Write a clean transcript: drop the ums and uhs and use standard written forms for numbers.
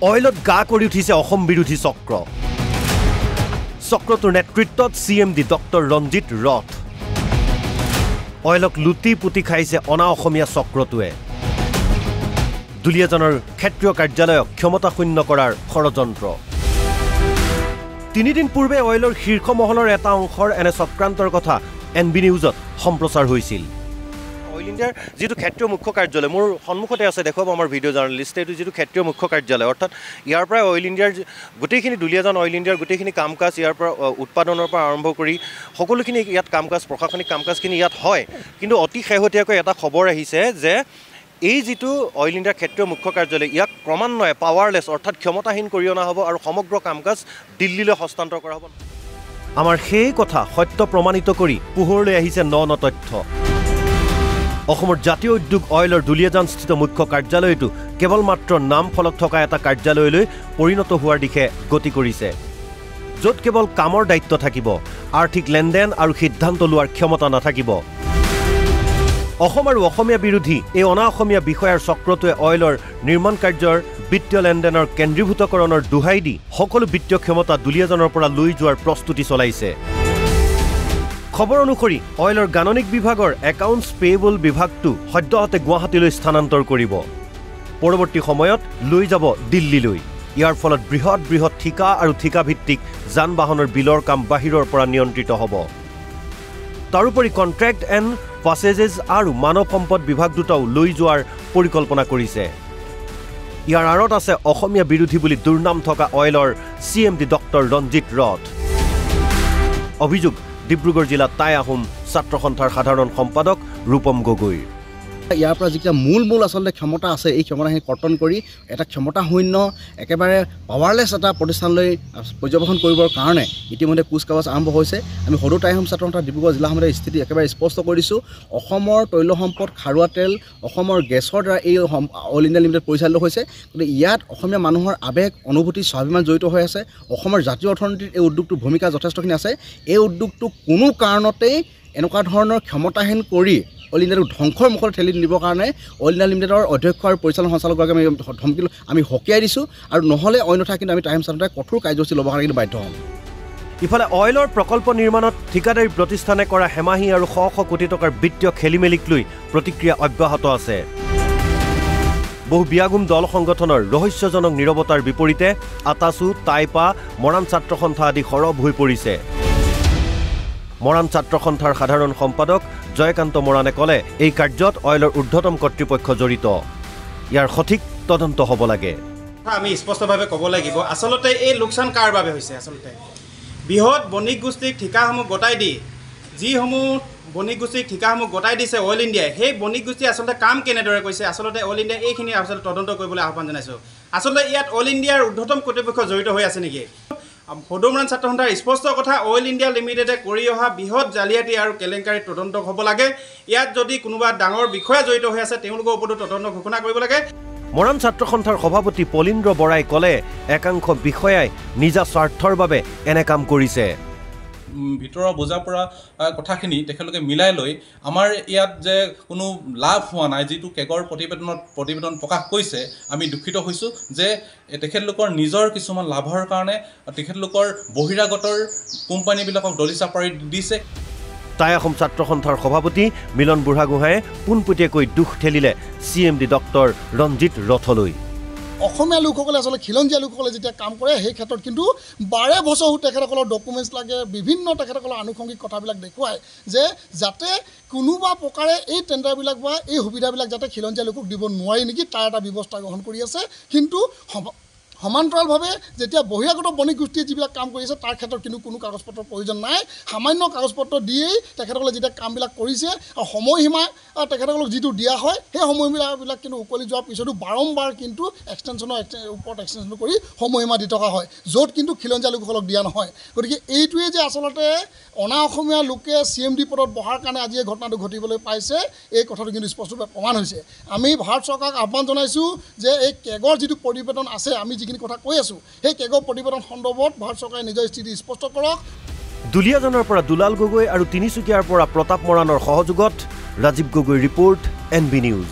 অইলত গা কৰি উঠিছে অসম বিৰোধী চক্ৰ চক্ৰটোৰ নেতৃত্বত CMD ডক্টৰ ৰঞ্জিত ৰথ অইলক লুটি পুতি খাইছে অনা অসমীয়া চক্ৰটোৱে দুলীয়াজনৰ ক্ষেত্ৰীয় কাৰ্যালয়ক ক্ষমতাশূন্য কৰাৰ ষড়যন্ত্ৰ 3 দিন পূৰ্বে অইলৰ শীৰ্ষ মহলৰ এটা অংশৰ এনে চক্ৰান্তৰ কথা NB নিউজত সম্প্ৰচাৰ হৈছিল অইল ইণ্ডিয়াৰ যেটো ক্ষেত্ৰীয় মুখ্য কাৰ্যালয় মোৰ সন্মুখতে আছে দেখব আমাৰ ভিডিঅ' জাৰ্নালিষ্ট এটো যেটো ক্ষেত্ৰীয় মুখ্য কাৰ্যালয় অৰ্থাৎ ইয়াৰ পৰা অইল ইণ্ডিয়াৰ গোটেইখিনি দুলীয়াজন অইল ইণ্ডিয়াৰ গোটেইখিনি কামকাজ ইয়াৰ পৰা উৎপাদনৰ পৰা আৰম্ভ কৰি সকলোখিনি ইয়াত কামকাজ প্ৰশাসনিক কামকাজখিনি ইয়াত হয় কিন্তু অতি শেহতীয়াকৈ এটা খবৰ আহিছে যে এই যেটো অইল ইণ্ডিয়াৰ ক্ষেত্ৰীয় মুখ্য কাৰ্যালয় ইয়াক ক্ৰমান্বয়ে পাৱাৰলেছ অৰ্থাৎ ক্ষমতাহীন কৰি অনা হ'ব আৰু সমগ্ৰ কামকাজ দিল্লীলৈ হস্তান্তৰ কৰা হ'ব আমাৰ সেই কথা সত্য প্ৰমাণিত কৰি পোহৰলৈ আহিছে ন তথ্য অসমৰ জাতীয় উদ্যোগ অইলৰ দুলীয়াজানস্থিত মুখ্য কাৰ্যালয়টো কেৱল মাত্ৰ নাম ফলক থকা এটা কাৰ্যালয়লৈ পৰিণত হোৱাৰ দিশে গতি কৰিছে য'ত কেৱল কামৰ দায়িত্ব থাকিব আৰ্থিক লেনদেন আৰু সিদ্ধান্ত লোৱাৰ ক্ষমতা নাথাকিব অসম আৰু অসমীয়া বিৰোধী এই অনা অসমীয়া বিষয়ৰ চক্ৰটোৱে অইলৰ নিৰ্মাণ কাৰ্যৰ বিত্তীয় লেনদেনৰ কেন্দ্ৰীভূতকৰণৰ দুহাই দি সকলো বিত্তীয় ক্ষমতা দুলীয়াজনৰ পৰা লৈ যোৱাৰ প্ৰস্তুতি চলাইছে খবৰ অনুসৰি অইলৰ গাণনিক বিভাগৰ একাউণ্টছ পেয়েবল বিভাগটো সদ্যহতে গুৱাহাটীলৈ স্থানান্তৰ কৰিব পৰৱৰ্তী সময়ত লৈ যাব দিল্লীলৈ ইয়াৰ ফলত বৃহৎ ঠিকা আৰু ঠিকাভিত্তিক যান বাহনৰ বিলৰ কাম বাহিৰৰ পৰা নিয়ন্ত্ৰিত হ'ব তাৰোপৰি কন্ট্ৰেক্ট এণ্ড পাছেজেছ আৰু মানৱ সম্পদ বিভাগ দুটাও লৈ যোৱাৰ পৰিকল্পনা কৰিছে ইয়াৰ আঁৰত আছে অসমীয়া বিৰোধী বুলি দুৰ্নাম থকা অইলৰ CMD ডক্টৰ ৰঞ্জিত ৰথ অভিযোগ ডিব্ৰুগড় জিলা টাই আহোম ছাত্ৰ সন্থাৰ সাধাৰণ সম্পাদক ৰূপম গগৈ ইয়াৰ পৰা যিটা মূল আসলে ক্ষমতা আছে এই ক্ষমতাখিনি কৰ্তন কৰি এটা ক্ষমতাশূন্য একেবাৰে পাৱাৰলেছ এটা প্ৰতিষ্ঠানলৈ পৰ্যবেক্ষণ কৰিবৰ কাৰণে ইতিমধ্যে কুচকাৱাজ আৰম্ভ হৈছে আমি সৰু টাই আহোম ছাত্ৰ সন্থা ডিব্ৰুগড় জিলা সমিতিৰ স্থিতি একেবাৰে স্পষ্ট কৰি দিছোঁ অসমৰ তৈল সম্পদ খাৰুৱা তেল অসমৰ গেছৰ দ্বাৰা এই অইল ইণ্ডিয়া লিমিটেড পৰিচালিত হৈছে গতিকে ইয়াত অসমীয়া মানুহৰ আৱেগ অনুভূতি স্বাভিমান জড়িত হৈ আছে অসমৰ জাতীয় অৰ্থনীতিত এই উদ্যোগটোৰ ভূমিকা যথেষ্টখিনি আছে এই উদ্যোগটো কোনো কাৰণতেই এনেকুৱা ধৰণৰ ক্ষমতাহীন কৰি অইল ইণ্ডিয়াক ধ্বংসৰ মুখত ঠেলি দিবৰ কাৰণে অইল ইণ্ডিয়া লিমিটেডৰ অধ্যক্ষ আৰু পৰিচালন সঞ্চালকগৰাকীক আমি সকীয়াই দিছোঁ আৰু নহ'লে অন্যথা কিন্তু আমি টাই আহোম ছাত্ৰ সন্থাই কঠোৰ কাৰ্যসূচী ল'বৰ কাৰণে কিন্তু বাধ্য হ'ম ইফালে অইলৰ প্ৰকল্প নিৰ্মাণত ঠিকাদাৰী প্ৰতিষ্ঠানে কৰা হেমাহি আৰু শ কোটি টকাৰ বিত্তীয় খেলিমেলিক লৈ প্ৰতিক্ৰিয়া অব্যাহত আছে বহু বিয়াগুম দল সংগঠনৰ ৰহস্যজনক নীৰৱতাৰ বিপৰীতে আটাচু টাইপা মৰাণ ছাত্ৰ সন্থা আদি সৰব হৈ পৰিছে মৰাণ ছাত্ৰ সন্থাৰ সাধাৰণ সম্পাদক জয়কান্ত মৰাণে ক'লে এই কাৰ্যত অইলৰ ঊৰ্ধ্বতম কৰ্তৃপক্ষ জড়িত ইয়াৰ সঠিক তদন্ত হ'ব লাগে আমি স্পষ্টভাৱে ক'ব লাগিব আচলতে এই লোকচান কাৰ বাবে হৈছে আচলতে বৃহৎ বণিক গোষ্ঠীক ঠিকাসমূহ গতাই দি যিসমূহ বণিক গোষ্ঠীক ঠিকাসমূহ গতাই দিছে অইল ইণ্ডিয়াই সেই বণিক গোষ্ঠী আচলতে কাম কেনেদৰে কৰিছে আচলতে অইল ইণ্ডিয়াই এইখিনি আচলতে তদন্ত কৰিবলৈ আহ্বান জনাইছোঁ আচলতে ইয়াত অইল ইণ্ডিয়াৰ ঊৰ্ধ্বতম কৰ্তৃপক্ষ জড়িত হৈ আছে নেকি সদৌমৰাণ ছাত্ৰ সন্থাৰ স্পষ্ট কথা অইল ইণ্ডিয়া লিমিটেডে কৰি অহা বৃহৎ জালিয়াতি আৰু কেলেংকাৰী তদন্ত হ'ব লাগে ইয়াত যদি কোনোবা ডাঙৰ বিষয়া জড়িত হৈ আছে তেওঁলোকৰ ওপৰতো তদন্ত ঘোষণা কৰিব লাগে মৰাণ ছাত্ৰ সন্থাৰ সভাপতি পলিন্দ্ৰ বৰাই ক'লে একাংশ বিষয়াই নিজা স্বাৰ্থৰ বাবে এনে কাম কৰিছে ভিতৰৰ বুজা পৰা কথাখিনি তেখেতলোকে মিলাই লৈ আমাৰ ইয়াত যে কোনো লাভ হোৱা নাই যিটো কেগৰ প্ৰতিবেদন প্ৰকাশ কৰিছে আমি দুখিত হৈছোঁ যে তেখেতলোকৰ নিজৰ কিছুমান লাভৰ কাৰণে তেখেতলোকৰ বহিৰাগতৰ কোম্পানীবিলাকক দলিচা পাৰি দিছে টাই আহোম ছাত্ৰ সন্থাৰ সভাপতি মিলন বুঢ়াগোহাঁয়ে পোনপটীয়াকৈ দুখ ঠেলিলে CMD ডক্টৰ ৰঞ্জিত ৰথলৈ অসমীয়া লোকসকলে আচলতে খিলঞ্জীয়া লোকসকলে যেতিয়া কাম কৰে সেই ক্ষেত্ৰত কিন্তু 12 বছৰ তেখেতসকলৰ ডকুমেণ্টছ লাগে বিভিন্ন তেখেতসকলৰ আনুষংগিক কথাবিলাক দেখুৱায় যে যাতে কোনোবা প্ৰকাৰে এই টেণ্ডাৰবিলাক বা এই সুবিধাবিলাক যাতে খিলঞ্জীয়া লোকক দিব নোৱাৰি নেকি তাৰ এটা ব্যৱস্থা গ্ৰহণ কৰি আছে কিন্তু সমান্তৰালভাৱে যেতিয়া বহিৰাগত বণিক গোষ্ঠীয়ে যিবিলাক কাম কৰি আছে তাৰ ক্ষেত্ৰত কিন্তু কোনো কাগজ পত্ৰৰ প্ৰয়োজন নাই সামান্য কাগজ পত্ৰ দিয়েই তেখেতসকলে যেতিয়া কামবিলাক কৰিছে আৰু সময়সীমা তেখেতসকলক যিটো দিয়া হয় সেই সময়বিলাক কিন্তু উকলি যোৱাৰ পিছতো বাৰম্বাৰ কিন্তু এক্সটেনশ্যনৰ ওপৰত এক্সটেনশ্যন কৰি সময়সীমা দি থকা হয় য'ত কিন্তু খিলঞ্জীয়া লোকসকলক দিয়া নহয় গতিকে এইটোৱে যে আচলতে অনা অসমীয়া লোকে CMD পদত বহাৰ কাৰণে আজি এই ঘটনাটো ঘটিবলৈ পাইছে এই কথাটো কিন্তু স্পষ্টভাৱে প্ৰমাণ হৈছে আমি ভাৰত চৰকাৰক আহ্বান জনাইছোঁ যে এই কেগৰ যিটো প্ৰতিবেদন আছে আমি যিখিনি কথা কৈ আছোঁ সেই কেগৰ প্ৰতিবেদন সন্দৰ্ভত ভাৰত চৰকাৰে নিজৰ স্থিতি স্পষ্ট কৰক দুলীয়াজনৰ পৰা দুলাল গগৈ আৰু তিনিচুকীয়াৰ পৰা প্ৰতাপ মৰাণৰ সহযোগত Rajiv Gogoi report NB news